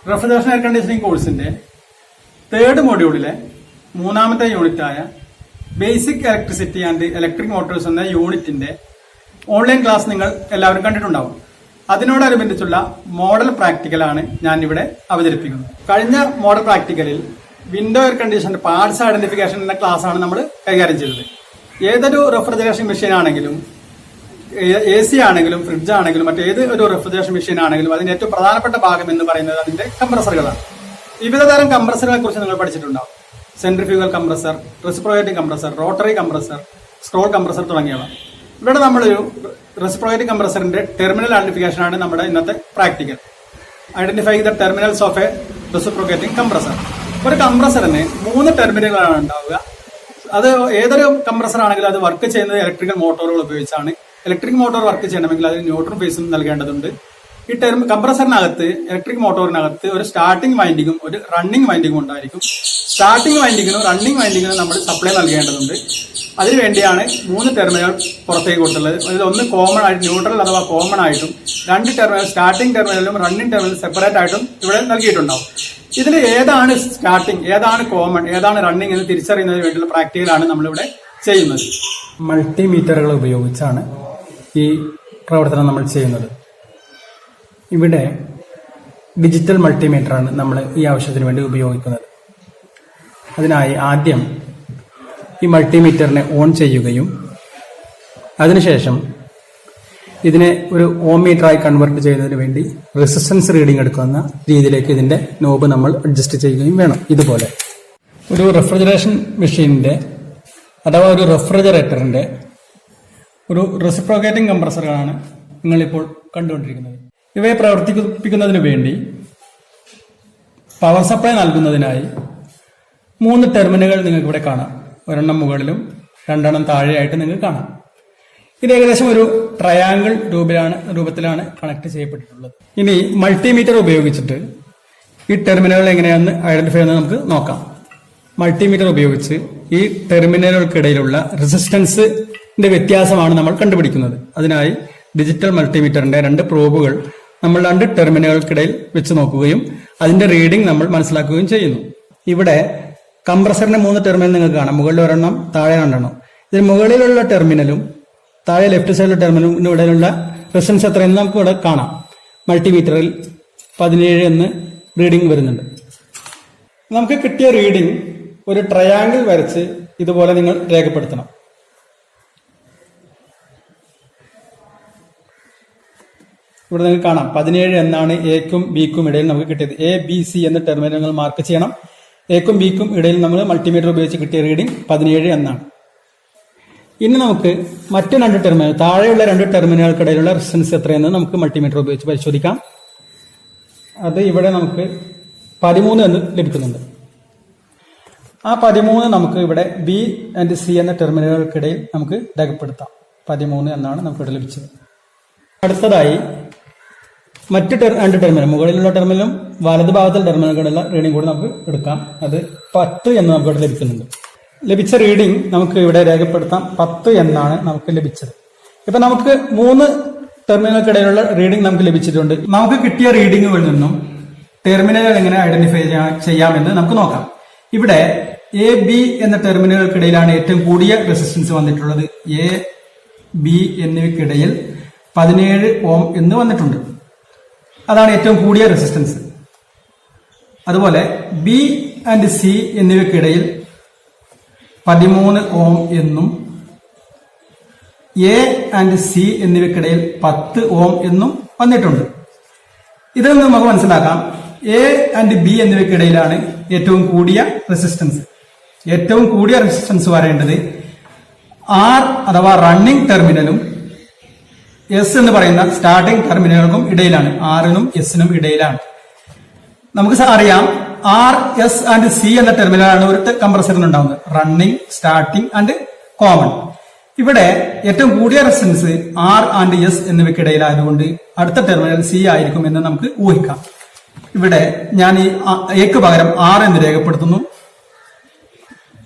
Refrigeration air conditioning കോഴ്സിന്റെ third മൊഡ്യൂളിലെ മൂന്നാമത്തെ യൂണിറ്റായ basic electricity and electric motors എന്ന യൂണിറ്റിന്റെ ഓൺലൈൻ ക്ലാസ് നിങ്ങൾ എല്ലാവരും കണ്ടിട്ടുണ്ടാവും. അതിനോടനുബന്ധിച്ചുള്ള മോഡൽ പ്രാക്ടിക്കലാണ് ഞാൻ ഇവിടെ അവതരിപ്പിക്കുന്നത്. കഴിഞ്ഞ മോഡൽ പ്രാക്ടിക്കലിൽ വിൻഡോ എയർ കണ്ടീഷന്റെ പാർട്സ് ഐഡന്റിഫിക്കേഷൻ എന്ന ക്ലാസ് ആണ് നമ്മൾ കൈകാര്യം ചെയ്തത്. ഏതൊരു റെഫ്രിജറേഷൻ മെഷീൻ ആണെങ്കിലും AC ആണെങ്കിലും ഫ്രിഡ്ജ് ആണെങ്കിലും മറ്റേത് ഒരു റെഫ്രിജറേഷൻ മെഷീൻ ആണെങ്കിലും അതിന്റെ ഏറ്റവും പ്രധാനപ്പെട്ട ഭാഗം എന്ന് പറയുന്നത് അതിന്റെ കംപ്രസറുകളാണ്. വിവിധ തരം കംപ്രസറുകളെ കുറിച്ച് നിങ്ങൾ പഠിച്ചിട്ടുണ്ടാവും. Centrifugal compressor, reciprocating compressor, rotary compressor, scroll compressor തുടങ്ങിയവ. ഇവിടെ നമ്മളൊരു റെസിപ്രോക്കേറ്റിംഗ് കംപ്രസറിന്റെ ടെർമിനൽ ഐഡന്റിഫിക്കേഷൻ ആണ് നമ്മുടെ ഇന്നത്തെ practical. Identifying the terminals of A reciprocating compressor. ഒരു കംപ്രസറിന് 3 ടെർമിനലുകളാണ് ഉണ്ടാവുക. അത് ഏതൊരു കംപ്രസർ ആണെങ്കിലും അത് വർക്ക് ചെയ്യുന്നത് ഇലക്ട്രിക്കൽ മോട്ടോറുകൾ ഉപയോഗിച്ചാണ്. ഇലക്ട്രിക് മോട്ടോർ വർക്ക് ചെയ്യണമെങ്കിൽ അതിന് ന്യൂട്രൽ ഫേസും നൽകേണ്ടതുണ്ട്. ഈ കംപ്രസറിനകത്ത് ഇലക്ട്രിക് മോട്ടോറിനകത്ത് ഒരു സ്റ്റാർട്ടിംഗ് വൈൻഡിങ്ങും ഒരു റണ്ണിംഗ് വൈൻഡിങ്ങും ഉണ്ടായിരിക്കും. സ്റ്റാർട്ടിംഗ് വൈൻഡിങ്ങിനും റണ്ണിംഗ് വൈൻഡിങ്ങിനും നമ്മൾ സപ്ലൈ നൽകേണ്ടതുണ്ട്. അതിനുവേണ്ടിയാണ് 3 ടെർമിനൽ പുറത്തേക്ക് കൊടുത്തുള്ളത്. അതിൽ ഒന്ന് കോമൺ ആയിട്ട് ന്യൂട്രൽ അഥവാ കോമൺ ആയിട്ടും 2 ടെർമിനൽ സ്റ്റാർട്ടിംഗ് ടെർമിനലും റണ്ണിംഗ് ടെർമിനലും സെപ്പറേറ്റ് ആയിട്ടും ഇവിടെ നൽകിയിട്ടുണ്ടാവും. ഇതിൽ ഏതാണ് സ്റ്റാർട്ടിംഗ്, ഏതാണ് കോമൺ, ഏതാണ് റണ്ണിംഗ് എന്ന് തിരിച്ചറിയുന്നതിന് വേണ്ടിയുള്ള പ്രാക്ടിക്കലാണ് നമ്മളിവിടെ ചെയ്യുന്നത്. മൾട്ടിമീറ്ററുകൾ ഉപയോഗിച്ചാണ് ഈ പ്രവർത്തനം നമ്മൾ ചെയ്യുന്നത്. ഇവിടെ ഡിജിറ്റൽ മൾട്ടിമീറ്ററാണ് നമ്മൾ ഈ ആവശ്യത്തിന് വേണ്ടി ഉപയോഗിക്കുന്നത്. അതിനായി ആദ്യം ഈ മൾട്ടിമീറ്ററിനെ ഓൺ ചെയ്യുകയും അതിനുശേഷം ഇതിനെ ഒരു ഓം മീറ്ററായി കൺവേർട്ട് ചെയ്യുന്നതിന് വേണ്ടി റെസിസ്റ്റൻസ് റീഡിംഗ് എടുക്കുന്ന രീതിയിലേക്ക് ഇതിന്റെ നോബ് നമ്മൾ അഡ്ജസ്റ്റ് ചെയ്യുകയും വേണം. ഇതുപോലെ ഒരു റെഫ്രിജറേഷൻ മെഷീനിന്റെ അഥവാ ഒരു റെഫ്രിജറേറ്ററിന്റെ ഒരു റെസിപ്രോക്കേറ്റിംഗ് കംപ്രസറുകളാണ് നിങ്ങളിപ്പോൾ കണ്ടുകൊണ്ടിരിക്കുന്നത്. ഇവയെ പ്രവർത്തിപ്പിക്കുന്നതിന് വേണ്ടി പവർ സപ്ലൈ നൽകുന്നതിനായി 3 ടെർമിനലുകൾ നിങ്ങൾക്ക് ഇവിടെ കാണാം. ഒരെണ്ണം മുകളിലും 2 താഴെയായിട്ട് നിങ്ങൾക്ക് കാണാം. ഇത് ഏകദേശം ഒരു ട്രയാങ്കിൾ രൂപത്തിലാണ് കണക്ട് ചെയ്യപ്പെട്ടിട്ടുള്ളത്. ഇനി മൾട്ടിമീറ്റർ ഉപയോഗിച്ചിട്ട് ഈ ടെർമിനലുകൾ എങ്ങനെയാണെന്ന് ഐഡന്റിഫൈ ചെയ്യുന്നത് നമുക്ക് നോക്കാം. മൾട്ടിമീറ്റർ ഉപയോഗിച്ച് ഈ ടെർമിനലുകൾക്കിടയിലുള്ള റെസിസ്റ്റൻസിന്റെ വ്യത്യാസമാണ് നമ്മൾ കണ്ടുപിടിക്കുന്നത്. അതിനായി ഡിജിറ്റൽ മൾട്ടിമീറ്ററിന്റെ 2 പ്രോബുകൾ നമ്മൾ 2 ടെർമിനലുകൾക്കിടയിൽ വെച്ച് നോക്കുകയും അതിന്റെ റീഡിംഗ് നമ്മൾ മനസ്സിലാക്കുകയും ചെയ്യുന്നു. ഇവിടെ കംപ്രസറിന്റെ 3 ടെർമിനൽ നിങ്ങൾക്ക് കാണാം. മുകളിൽ ഒരെണ്ണം, താഴെ 2. ഇതിന് മുകളിലുള്ള ടെർമിനലും താഴെ ലെഫ്റ്റ് സൈഡിലെ ടെർമിനലിനും ഇടയിലുള്ള റെസിസ്റ്റൻസ് എത്രയെന്ന് നമുക്ക് ഇവിടെ കാണാം. മൾട്ടിമീറ്ററിൽ 17 എന്ന് റീഡിംഗ് വരുന്നുണ്ട്. നമുക്ക് കിട്ടിയ റീഡിംഗ് ഒരു ട്രയാങ്കിൾ വരച്ച് ഇതുപോലെ നിങ്ങൾ രേഖപ്പെടുത്തണം. ഇവിടെ നിങ്ങൾക്ക് കാണാം 17 എന്നാണ് എക്കും ബിക്കും ഇടയിൽ നമുക്ക് കിട്ടിയത്. എ, ബി, സി എന്ന ടെർമിനലുകൾ മാർക്ക് ചെയ്യണം. എക്കും ബിക്കും ഇടയിൽ നമ്മൾ മൾട്ടിമീറ്റർ ഉപയോഗിച്ച് കിട്ടിയ റീഡിംഗ് 17 എന്നാണ്. ഇനി നമുക്ക് മറ്റു 2 ടെർമിനൽ, താഴെയുള്ള 2 ടെർമിനലുകൾക്കിടയിലുള്ള റെസിസ്റ്റൻസ് എത്രയെന്ന് നമുക്ക് മൾട്ടിമീറ്റർ ഉപയോഗിച്ച് പരിശോധിക്കാം. അത് ഇവിടെ നമുക്ക് 13 എന്ന് ലഭിക്കുന്നുണ്ട്. ആ 13 നമുക്ക് ഇവിടെ ബി ആൻഡ് സി എന്ന ടെർമിനലുകൾക്കിടയിൽ നമുക്ക് രേഖപ്പെടുത്താം. 13 എന്നാണ് നമുക്ക് ഇവിടെ ലഭിച്ചത്. അടുത്തതായി മറ്റ് 2 ടെർമിനൽ, മുകളിലുള്ള ടെർമിനലും വലതു ഭാഗത്തുള്ള ടെർമിനലുകളുള്ള റീഡിംഗ് കൂടി നമുക്ക് എടുക്കാം. അത് 10 എന്ന് നമുക്ക് ഇവിടെ ലഭിക്കുന്നുണ്ട്. ലഭിച്ച റീഡിംഗ് നമുക്ക് ഇവിടെ രേഖപ്പെടുത്താം. 10 എന്നാണ് നമുക്ക് ലഭിച്ചത്. ഇപ്പൊ നമുക്ക് 3 ടെർമിനലുകൾക്കിടയിലുള്ള റീഡിംഗ് നമുക്ക് ലഭിച്ചിട്ടുണ്ട്. നമുക്ക് കിട്ടിയ റീഡിങ്ങുകളിൽ നിന്നും ടെർമിനലുകൾ എങ്ങനെ ഐഡന്റിഫൈ ചെയ്യാമെന്ന് നമുക്ക് നോക്കാം. ഇവിടെ എ, ബി എന്ന ടെർമിനലുകൾക്കിടയിലാണ് ഏറ്റവും കൂടിയ റെസിസ്റ്റൻസ് വന്നിട്ടുള്ളത്. എ, ബി എന്നിവയ്ക്കിടയിൽ 17 ഓം എന്ന് വന്നിട്ടുണ്ട്. അതാണ് ഏറ്റവും കൂടിയ റെസിസ്റ്റൻസ്. അതുപോലെ ബി ആൻഡ് സി എന്നിവയ്ക്കിടയിൽ 13 ഓം എന്നും എ ആൻഡ് സി എന്നിവയ്ക്കിടയിൽ 10 ഓം എന്നും വന്നിട്ടുണ്ട്. ഇതിൽ നിന്ന് നമുക്ക് മനസ്സിലാക്കാം എ ആൻഡ് ബി എന്നിവയ്ക്കിടയിലാണ് ഏറ്റവും കൂടിയ റെസിസ്റ്റൻസ്. ഏറ്റവും കൂടിയ റെസിസ്റ്റൻസ് വരേണ്ടത് ആർ അഥവാ റണ്ണിംഗ് ടെർമിനലും എസ് എന്ന് പറയുന്ന സ്റ്റാർട്ടിംഗ് ടെർമിനലുകൾക്കും ഇടയിലാണ്. ആറിനും എസിനും ഇടയിലാണ്. നമുക്ക് അറിയാം ആർ, എസ് ആൻഡ് സി എന്ന ടെർമിനലാണ് ഒരു കംപ്രസറിന് ഉണ്ടാവുന്നത്. Running, starting and common. ഇവിടെ ഏറ്റവും കൂടിയ റെസിസ്റ്റൻസ് ആർ ആൻഡ് എസ് എന്നിവയ്ക്കിടയിലായതുകൊണ്ട് അടുത്ത ടെർമിനൽ സി ആയിരിക്കും എന്ന് നമുക്ക് ഊഹിക്കാം. ഇവിടെ ഞാൻ ഈ എക്ക് പകരം ആർ എന്ന് രേഖപ്പെടുത്തുന്നു,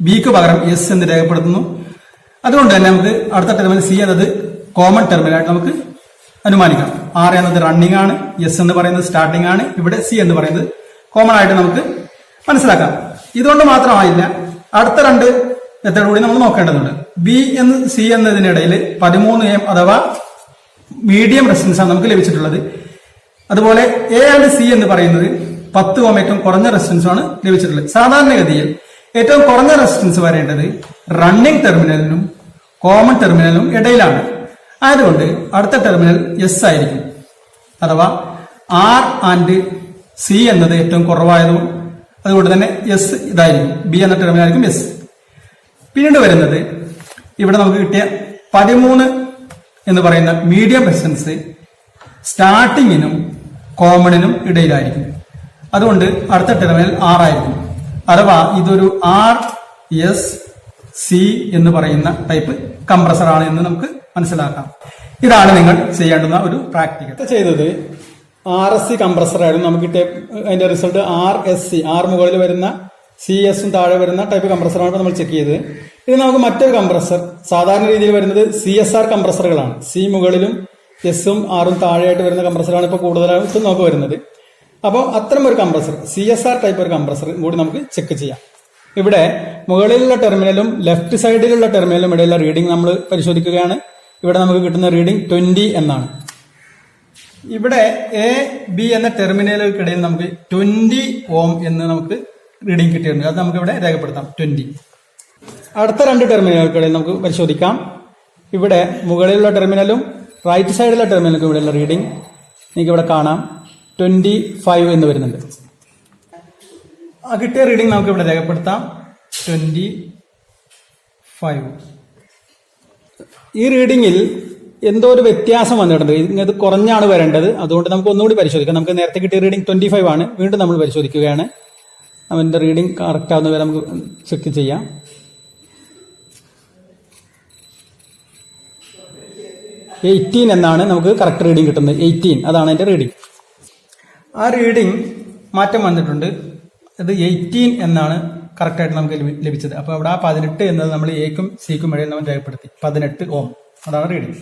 ബിക്ക് പകരം എസ് എന്ന് രേഖപ്പെടുത്തുന്നു. അതുകൊണ്ട് തന്നെ നമുക്ക് അടുത്ത ടെർമിനൽ സി എന്നത് കോമൺ ടെർമിനലായിട്ട് നമുക്ക് അനുമാനിക്കാം. ആർ എന്നത് റണ്ണിംഗ് ആണ്, എസ് എന്ന് പറയുന്നത് സ്റ്റാർട്ടിംഗ് ആണ്, ഇവിടെ സി എന്ന് പറയുന്നത് കോമൺ ആയിട്ട് നമുക്ക് മനസ്സിലാക്കാം. ഇതുകൊണ്ട് മാത്രമായില്ല, അടുത്ത രണ്ട് മെത്തേഡ് കൂടി നമ്മൾ നോക്കേണ്ടതുണ്ട്. ബി എന്ന് സി എന്നതിനിടയിൽ 13 അഥവാ മീഡിയം റെസിസ്റ്റൻസ് ആണ് നമുക്ക് ലഭിച്ചിട്ടുള്ളത്. അതുപോലെ എ ആൻഡ് സി എന്ന് പറയുന്നത് 10 ഓം ഏറ്റവും കുറഞ്ഞ റെസിസ്റ്റൻസ് ആണ് ലഭിച്ചിട്ടുള്ളത്. സാധാരണഗതിയിൽ ഏറ്റവും കുറഞ്ഞ റെസിസ്റ്റൻസ് വരേണ്ടത് റണ്ണിംഗ് ടെർമിനലിനും കോമൺ ടെർമിനലിനും ഇടയിലാണ്. ആയതുകൊണ്ട് അടുത്ത ടെർമിനൽ എസ് ആയിരിക്കും. അഥവാ ആർ ആൻഡ് സി എന്നത് ഏറ്റവും കുറവായതും അതുകൊണ്ട് തന്നെ എസ് ഇതായിരിക്കും. ബി എന്ന ടെർമിനൽ ആയിരിക്കും എസ്. പിന്നീട് വരുന്നത് ഇവിടെ നമുക്ക് കിട്ടിയ 13 എന്ന് പറയുന്ന മീഡിയം റെസിസ്റ്റൻസ് സ്റ്റാർട്ടിങ്ങിനും കോമണിനും ഇടയിലായിരിക്കും. അതുകൊണ്ട് അടുത്ത ടെർമിനൽ ആർ ആയിരിക്കും. അഥവാ ഇതൊരു ആർ എസ് സി എന്ന് പറയുന്ന ടൈപ്പ് കംപ്രസർ ആണ് എന്ന് നമുക്ക് മനസ്സിലാക്കാം. ഇതാണ് നിങ്ങൾ ചെയ്യേണ്ടുന്ന ഒരു പ്രാക്ടിക്കൽ. ചെയ്തത് ആർ എസ് സി കംപ്രസർ ആയിരുന്നു. നമുക്ക് കിട്ടിയ അതിന്റെ result R S C, R മുകളിൽ വരുന്ന സി എസും താഴെ വരുന്ന ടൈപ്പ് കംപ്രസറാണ് നമ്മൾ ചെക്ക് ചെയ്തത്. ഇത് നമുക്ക് മറ്റൊരു കംപ്രസർ സാധാരണ രീതിയിൽ വരുന്നത് CSR കംപ്രസറുകളാണ്. സി മുകളിലും എസും ആറും താഴെയായിട്ട് വരുന്ന കംപ്രസറാണ് ഇപ്പോൾ കൂടുതലായിട്ടും നമുക്ക് വരുന്നത്. അപ്പോൾ അത്തരം ഒരു കംപ്രസർ CSR ടൈപ്പ് ഒരു കംപ്രസർ കൂടി നമുക്ക് ചെക്ക് ചെയ്യാം. ഇവിടെ മുകളിലുള്ള ടെർമിനലും ലെഫ്റ്റ് സൈഡിലുള്ള ടെർമിനലും ഇടയിലുള്ള റീഡിംഗ് നമ്മൾ പരിശോധിക്കുകയാണ്. ഇവിടെ നമുക്ക് കിട്ടുന്ന റീഡിംഗ് 20 എന്നാണ്. ഇവിടെ എ ബി എന്ന ടെർമിനലുകൾക്കിടയിൽ നമുക്ക് 20 ഓം എന്ന് നമുക്ക് റീഡിംഗ് കിട്ടിയിട്ടുണ്ട്. അത് നമുക്ക് ഇവിടെ രേഖപ്പെടുത്താം 20. അടുത്ത രണ്ട് ടെർമിനലുകൾക്കിടയിൽ നമുക്ക് പരിശോധിക്കാം. ഇവിടെ മുകളിലുള്ള ടെർമിനലും റൈറ്റ് സൈഡിലുള്ള ടെർമിനലുകൾക്കും ഇവിടെയുള്ള റീഡിംഗ് നിങ്ങൾക്ക് ഇവിടെ കാണാം 25 എന്ന് വരുന്നുണ്ട്. ആ കിട്ടിയ റീഡിംഗ് നമുക്ക് ഇവിടെ രേഖപ്പെടുത്താം 25. ഈ റീഡിംഗിൽ എന്തോ ഒരു വ്യത്യാസം വന്നിട്ടുണ്ട്. ഇത് കുറഞ്ഞാണ് വരേണ്ടത്. അതുകൊണ്ട് നമുക്ക് ഒന്നുകൂടി പരിശോധിക്കാം. നമുക്ക് നേരത്തെ കിട്ടിയ റീഡിംഗ് 25 ആണ്. വീണ്ടും നമ്മൾ പരിശോധിക്കുകയാണ്. അവന്റെ റീഡിംഗ് കറക്റ്റ് ആവുന്ന വരെ നമുക്ക് ചെക്ക് ചെയ്യാം. $18 എന്നാണ് നമുക്ക് കറക്റ്റ് റീഡിംഗ് കിട്ടുന്നത്. 18 അതാണ് അതിന്റെ റീഡിംഗ്. ആ റീഡിംഗ് മാറ്റം വന്നിട്ടുണ്ട്. ഇത് 18 എന്നാണ് കറക്റ്റായിട്ട് നമുക്ക് ലഭിച്ചത്. അപ്പോൾ അവിടെ ആ 18 എന്നത് നമ്മൾ എക്കും സിക്കും ഇടയിൽ നമ്മൾ രേഖപ്പെടുത്തി 18 ഓം. അതാണ് റീഡിംഗ്.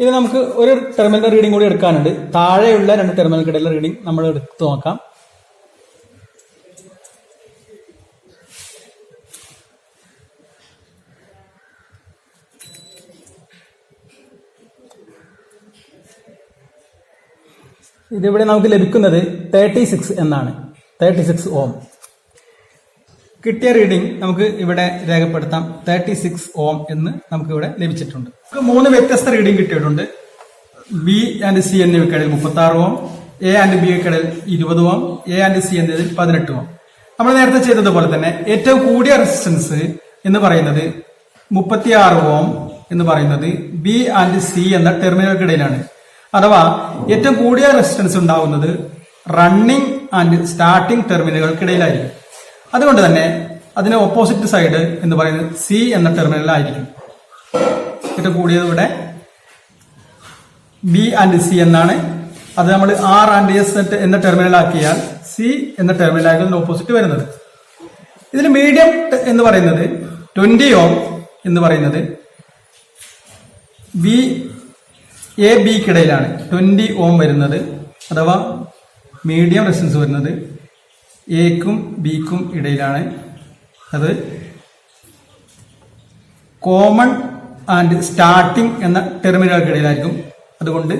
ഇത് നമുക്ക് ഒരു ടെർമിനൽ റീഡിംഗ് കൂടി എടുക്കാനുണ്ട്. താഴെയുള്ള രണ്ട് ടെർമിനൽക്കിടയിലുള്ള റീഡിംഗ് നമ്മൾ എടുത്ത് നോക്കാം. ഇതിവിടെ നമുക്ക് ലഭിക്കുന്നത് 36 എന്നാണ്. 36 ഓം. കിട്ടിയ റീഡിംഗ് നമുക്ക് ഇവിടെ രേഖപ്പെടുത്താം 36 ഓം എന്ന് നമുക്ക് ഇവിടെ ലഭിച്ചിട്ടുണ്ട്. നമുക്ക് 3 വ്യത്യസ്ത റീഡിംഗ് കിട്ടിയിട്ടുണ്ട്. ബി ആൻഡ് സി എന്നിവയ്ക്കിടയിൽ 36 ഓം, എ ആൻഡ് ബിയ്ക്കിടയിൽ 20 ഓം, എ ആൻഡ് സി എന്നതിൽ 18 ഓം. നമ്മൾ നേരത്തെ ചെയ്തതുപോലെ തന്നെ ഏറ്റവും കൂടിയ റെസിസ്റ്റൻസ് എന്ന് പറയുന്നത് 36 ഓം എന്ന് പറയുന്നത് ബി ആൻഡ് സി എന്ന ടെർമിനലുകൾക്കിടയിലാണ്. അഥവാ ഏറ്റവും കൂടിയ റെസിസ്റ്റൻസ് ഉണ്ടാവുന്നത് റണ്ണിംഗ് ആൻഡ് സ്റ്റാർട്ടിംഗ് ടെർമിനലുകൾക്കിടയിലായിരിക്കും. അതുകൊണ്ട് തന്നെ അതിന് ഓപ്പോസിറ്റ് സൈഡ് എന്ന് പറയുന്നത് സി എന്ന ടെർമിനലായിരിക്കും. ഏറ്റവും കൂടിയത് ഇവിടെ ബി ആൻഡ് സി എന്നാണ്. അത് നമ്മൾ ആർ ആൻഡ് എസ് എന്ന ടെർമിനലാക്കിയാൽ സി എന്ന ടെർമിനലായിരിക്കും ഓപ്പോസിറ്റ് വരുന്നത്. ഇതിൽ മീഡിയം എന്ന് പറയുന്നത് 20 ഓം എന്ന് പറയുന്നത് ബി എ ബിക്കിടയിലാണ് 20 ഓം വരുന്നത്. അഥവാ മീഡിയം റെസിസ്റ്റൻസ് വരുന്നത് എക്കും ബിക്കും ഇടയിലാണ്. അത് കോമൺ ആൻഡ് സ്റ്റാർട്ടിംഗ് എന്ന ടെർമിനലുകൾക്കിടയിലായിരിക്കും. അതുകൊണ്ട്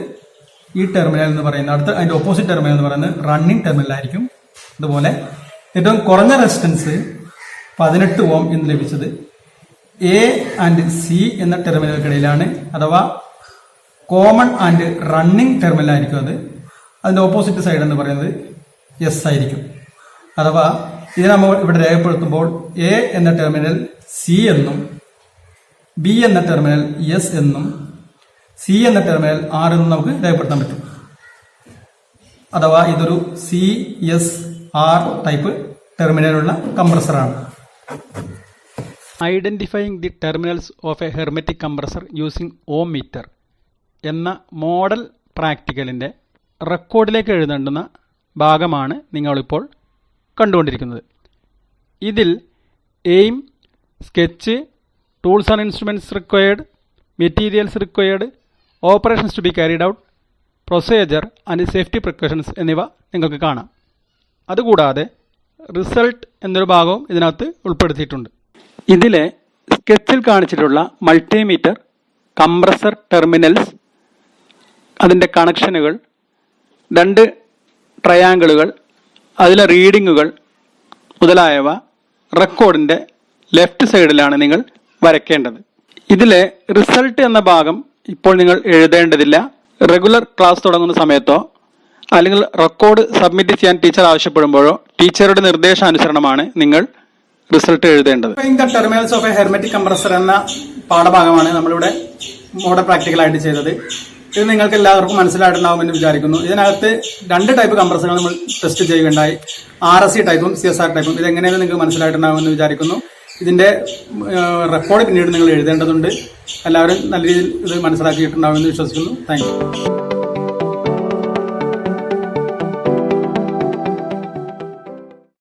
ഈ ടെർമിനൽ എന്ന് പറയുന്നത് അതിന്റെ ഓപ്പോസിറ്റ് ടെർമിനൽ എന്ന് പറയുന്നത് റണ്ണിംഗ് ടെർമിനലായിരിക്കും. അതുപോലെ ഏറ്റവും കുറഞ്ഞ റെസിസ്റ്റൻസ് 18 ഓം എന്ന് ലഭിച്ചത് എ ആൻഡ് സി എന്ന ടെർമിനലുകൾക്കിടയിലാണ്. അഥവാ കോമൺ ആൻഡ് റണ്ണിംഗ് ടെർമിനലായിരിക്കും. അതിന്റെ ഓപ്പോസിറ്റ് സൈഡ് എന്ന് പറയുന്നത് എസ് ആയിരിക്കും. അഥവാ ഇത് നമ്മൾ ഇവിടെ രേഖപ്പെടുത്തുമ്പോൾ എ എന്ന ടെർമിനൽ സി എന്നും ബി എന്ന ടെർമിനൽ എസ് എന്നും സി എന്ന ടെർമിനൽ ആർ എന്നും നമുക്ക് രേഖപ്പെടുത്താൻ പറ്റും. അഥവാ ഇതൊരു CSR ടൈപ്പ് ടെർമിനലുള്ള കംപ്രസറാണ്. Identifying the terminals of a hermetic compressor using ohm meter എന്ന മോഡൽ പ്രാക്ടിക്കലിൻ്റെ റെക്കോർഡിലേക്ക് എഴുതേണ്ടുന്ന ഭാഗമാണ് നിങ്ങളിപ്പോൾ കണ്ടുകൊണ്ടിരിക്കുന്നത്. ഇതിൽ aim, sketch, tools and instruments required, materials required, operations to be carried out, procedure and safety precautions എന്നിവ നിങ്ങൾക്ക് കാണാം. അതുകൂടാതെ റിസൾട്ട് എന്നൊരു ഭാഗവും ഇതിനകത്ത് ഉൾപ്പെടുത്തിയിട്ടുണ്ട്. ഇതിലെ സ്കെച്ചിൽ കാണിച്ചിട്ടുള്ള മൾട്ടിമീറ്റർ, കംപ്രസർ ടെർമിനൽസ്, അതിൻ്റെ കണക്ഷനുകൾ, 2 ട്രയാങ്കിളുകൾ, അതിലെ റീഡിങ്ങുകൾ മുതലായവ റെക്കോർഡിൻ്റെ ലെഫ്റ്റ് സൈഡിലാണ് നിങ്ങൾ വരയ്ക്കേണ്ടത്. ഇതിലെ റിസൾട്ട് എന്ന ഭാഗം ഇപ്പോൾ നിങ്ങൾ എഴുതേണ്ടതില്ല. റെഗുലർ ക്ലാസ് തുടങ്ങുന്ന സമയത്തോ അല്ലെങ്കിൽ റെക്കോർഡ് സബ്മിറ്റ് ചെയ്യാൻ ടീച്ചർ ആവശ്യപ്പെടുമ്പോഴോ ടീച്ചറുടെ നിർദ്ദേശാനുസരണമാണ് നിങ്ങൾ റിസൾട്ട് എഴുതേണ്ടത്. Terminals of a hermetic compressor എന്ന പാഠഭാഗമാണ് നമ്മളിവിടെ മോഡൽ പ്രാക്ടിക്കലായിട്ട് ചെയ്തത്. ഇത് നിങ്ങൾക്ക് എല്ലാവർക്കും മനസ്സിലായിട്ടുണ്ടാവുമെന്ന് വിചാരിക്കുന്നു. ഇതിനകത്ത് 2 ടൈപ്പ് കംപ്രസറുകൾ നമ്മൾ ടെസ്റ്റ് ചെയ്യുകയുണ്ടായി, RSC ടൈപ്പും CSR ടൈപ്പും. ഇതെങ്ങനെയാണ് നിങ്ങൾക്ക് മനസ്സിലായിട്ടുണ്ടാവുമെന്ന് വിചാരിക്കുന്നു. ഇതിന്റെ റെക്കോർഡ് പിന്നീട് നിങ്ങൾ എഴുതേണ്ടതുണ്ട്. എല്ലാവരും നല്ല രീതിയിൽ ഇത് മനസ്സിലാക്കിയിട്ടുണ്ടാവുമെന്ന് വിശ്വസിക്കുന്നു. Thank you.